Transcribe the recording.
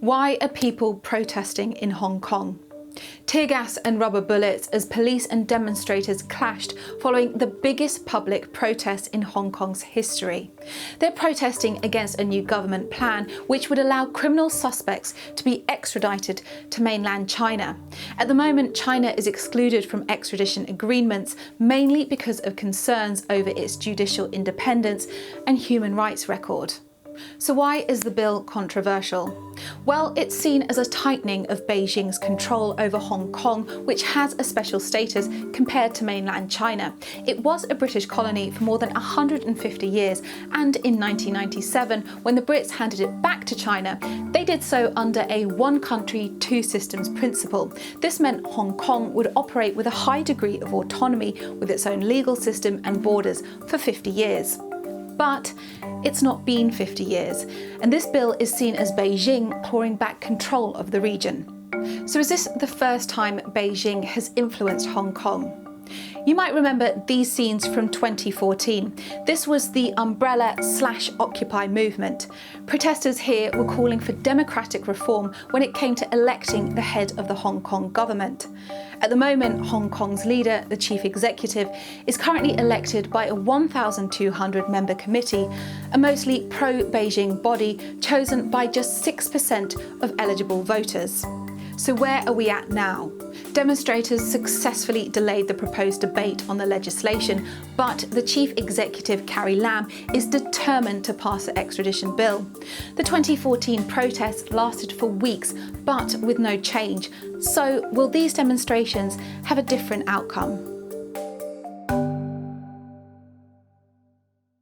Why are people protesting in Hong Kong? Tear gas and rubber bullets as police and demonstrators clashed following the biggest public protest in Hong Kong's history. They're protesting against a new government plan which would allow criminal suspects to be extradited to mainland China. At the moment, China is excluded from extradition agreements mainly because of concerns over its judicial independence and human rights record. So why is the bill controversial? Well, it's seen as a tightening of Beijing's control over Hong Kong, which has a special status compared to mainland China. It was a British colony for more than 150 years, and in 1997, when the Brits handed it back to China, they did so under a one country, two systems principle. This meant Hong Kong would operate with a high degree of autonomy with its own legal system and borders for 50 years. But it's not been 50 years, and this bill is seen as Beijing clawing back control of the region. So is this the first time Beijing has influenced Hong Kong? You might remember these scenes from 2014. This was the Umbrella/Occupy movement. Protesters here were calling for democratic reform when it came to electing the head of the Hong Kong government. At the moment, Hong Kong's leader, the chief executive, is currently elected by a 1,200-member committee, a mostly pro-Beijing body chosen by just 6% of eligible voters. So where are we at now? Demonstrators successfully delayed the proposed debate on the legislation, but the chief executive, Carrie Lam, is determined to pass the extradition bill. The 2014 protests lasted for weeks, but with no change. So will these demonstrations have a different outcome?